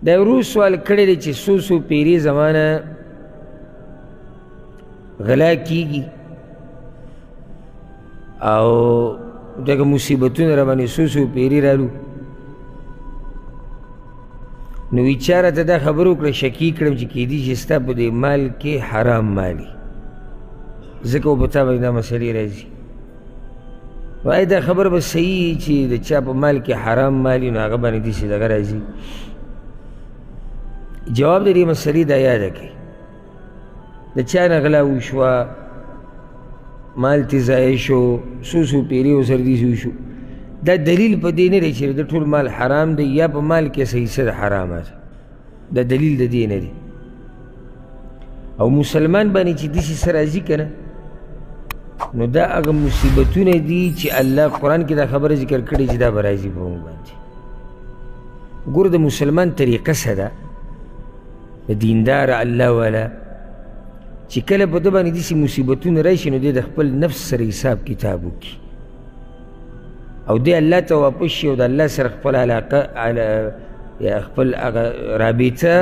دا ورو سوال کړی دی چې څو پیرې زمانه غلا کیږي او دغه مصیبتونه را باندې څو پیرې رالو، نو وی چا راته دا خبر وکړه، شکي کړم چې کیدای شي ستا په دې مال کې حرام مالي، ځکه و په تا باندې دا مسلې راځي. وایي دا خبر به صحیح چې د چا په مال کې حرام مالي نو هغه باندې داسې دغه راځي. جواب د دې مسلې دا یاده کړئ، د چا نه غلا وشوه، مال ترې ضایع شو، څو پیرې ورسره داسې وشو، دا دلیل په دې نه دی چې د ټول مال حرام دی یا په مال کې څه حصه د حرامه ده، دا دلیل د دې نه دی. او مسلمان باندې چې داسې څه راځي که نه، نو دا هغه مصیبتونه دي چې الله قرآن کې دا خبره ذکر کړې چې دا به راځي په موږ باندې. ګوره د مسلمان طریقه څه ده، د دیندار الله والا چې کله په ده باندې داسې مصیبتونه راشي نو دی د خپل نفس سره حساب کتاب وکړي او دی الله ته واپس شي او د الله سره خپل علاقه یا خپل هغه رابطه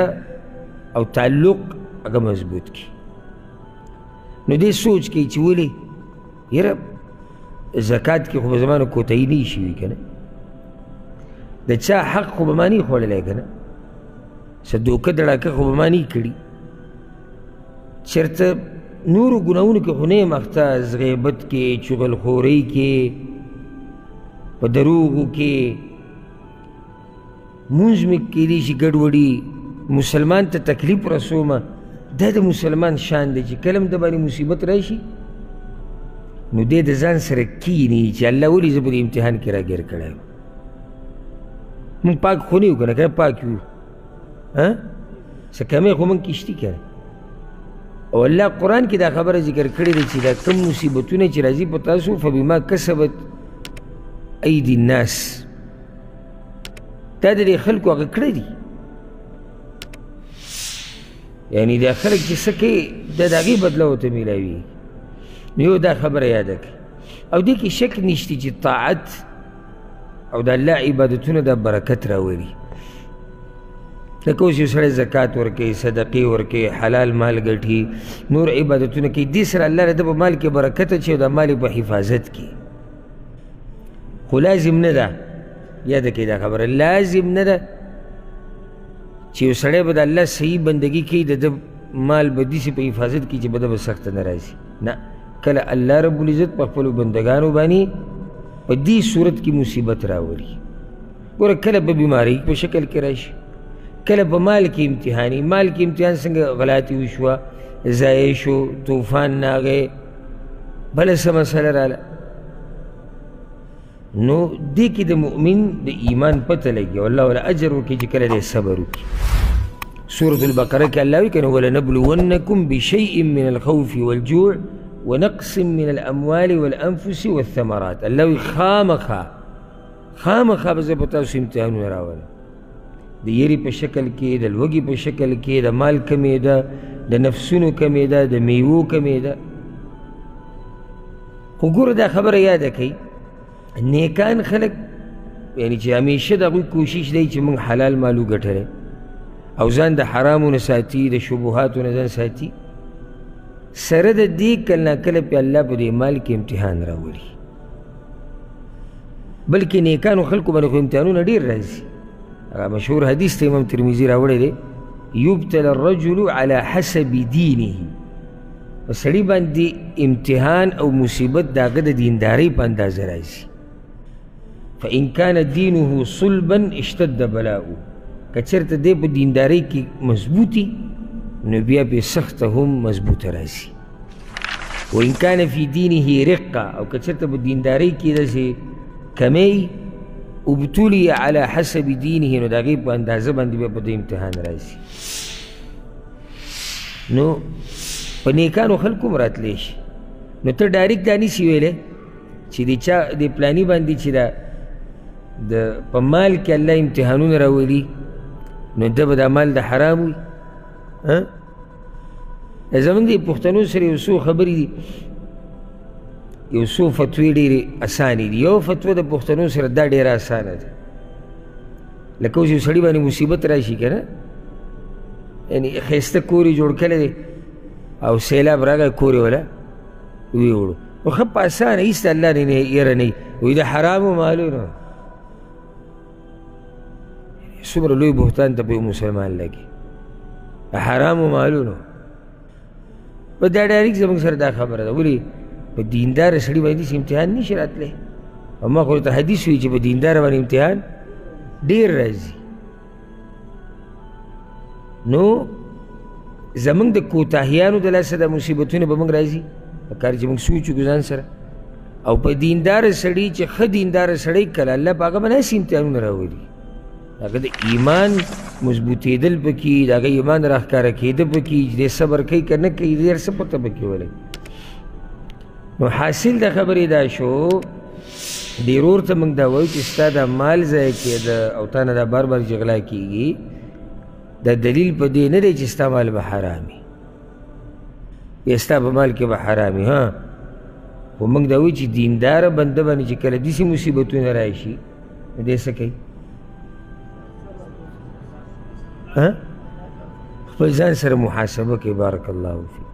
او تعلق هغه مضبوط کړي. نو دی سوچ کوي چې ولې یاره زکات کې خو به زما نه کوتهي نه شوي که نه، د چا حق خو به ما نه خوړلی که نه، څه دوکه دړاکه خو به ما نه کړي، چېرته نورو ګناهونو کې خو نه یم اخته، غیبت کې، چغلخورۍ کې، په دروغو کې، مونځ مې کیدای شي ګډوډي، مسلمان ته تکلیف رسومه. دا د مسلمان شان دی چې کله هم د باندې مصیبت راشي نو دی د ځان سره کیني چې الله ولې زه په دې امتحان کې راګیر کړی یم. مونږ پاک خو نه یو که نه، که پاک یو څه کمی خو مونږ کې شتي که نه. او الله قرآن کې دا خبره ذکر کړې ده چې دا کم مصیبتونه چې راځي په تاسو فبما کسبت ایدي الناس، دا د دې خلکو هغه کړی دي، یعنی دا خلک چې څه کوي دا د هغې بدله ورته میلاوي. نو یو دا خبره یاده کړي او دې کې شک نشته چې طاعت او د الله عبادتونه دا برکت راولي. لکه اوس یو سړی زکات ورکوي، صدقې ورکوي، حلال مال ګټي، نور عبادتونه کوي، دې سره الله د په مال کې برکت اچوي او د مال په حفاظت کې. خو لازم نه ده، یاده کړئ دا خبره، لازم نه ده چې یو سړی به د الله صحیح بندګي کوي د ده مال به داسې په حفاظت کړي چې به ده به سخته نه راځي. نه، کله الله رب العزت په خپلو بندګانو باندې په دې صورت کې مصیبت راولي. ګوره کله په بیمارۍ په شکل کې راشي، کله په مال کې امتحاني، مال کې امتحان څنګه غلطي وشوه، ضایع شو، طوفان راغی، بله څه مسله راله، نو دې کې د مؤمن د ایمان پته لګي او الله ولا اجر ورکړي چې کله دی صبر وکړي. سورة البقره کې الله وایي که نه ولنبلونکم بشیء من الخوف والجوع ونقص من الاموال والانفس والثمرات. الله وایي خامخا به زه په تاسو امتحانونه راولم، د یری په شکل کې، د لوږې په شکل کې، د مال کمې ده، د نفسونو کمې ده، د میوو کمې ده. خو ګوره دا خبره یاده کوي، نیکان خلک یعنی چې همیشه د هغوی کوشش دی چې موږ حلال مال وګټلی او ځان د حرامو نه ساتي، د شبهاتو نه ځان ساتي، سره د دې کله ناکله پې الله په دې مال کې امتحان راولي. بلکې نیکانو خلکو باندې خو امتحانونه ډېر راځي. هغه مشهور حدیث ته امام ترمذي راوړی دی، یبتل الرجل على حسب دینه، په سړي باندې امتحان او مصیبت د هغه د دیندارۍ په اندازه راځي. فإن كان دينه صلبا اشتد بلاؤه، که چېرته دی په دیندارۍ کې مضبوطي نو بیا پې سخته هم مضبوطه راځي. وإن كان في دينه رقه، او که چېرته په دیندارۍ کې داسې کمی ابتلي على حسب دينه نو د هغې په اندازه باندې بیا په دې امتحان راځي. نو په نیکانو خلکو هم راتلی شي، نو ته ډایرکټ دا نشي ویلی چې د چا د پلاني باندې چې د په مال کې الله امتحانونه راولي نو ده به دا مال د حرام وي. زموږ د پښتنو سره یو څو خبرې دي، یو څو فتوې ډېرې اسانې دي. یو فتوه د پښتنو سره دا ډېره اسانه ده، لکه اوس یو سړي باندې مصیبت راشي که نه، یعنې ښایسته کور یې جوړ کړی دی او سیلاب راغی کور یې وله ویوړو، نو ښه په اسانه هېڅ د الله نه یره نه وي، وایي د حرامو مالونو څومره لوی بهتان ته په یو مسلمان لګي، د حرامو مالونو. په دا ډایرکټ زموږ سره دا خبره ده، ولې په دینداره سړي باندې داسې امتحان نشي راتلی، او ما خو ورته حدیث وایي چې په دینداره باندې امتحان ډېر راځي. نو زموږ د کوتاهیانو د لاسه دا مصیبتونه به موږ راځي، پکار چې موږ سوچ وکړو ځان سره. او په دینداره سړي چې ښه دینداره سړی کله الله په هغه باندې هسې امتحانونه راولي، هغه د ایمان مضبوطېدل پکې، د هغه ایمان راښکاره کېده پکې، چې دی صبر کوي که نه کوي، ډېر څه پته پکې ولګي. نو حاصل د خبرې دا شو، ډېر ورته موږ دا وایو چې ستا دا مال ضایع کېده او تا نه دا بار بار چې غلا کېږي، دا دلیل په دې نه دی چې ستا مال به حرامي یا ستا په مال کې به حرامي. ها خو موږ دا وایو چې دینداره بنده باندې چې کله داسې مصیبتونه راشي نو دی څه کوي؟ خپل ځان سره محاسبه کوي. بارک الله فیک.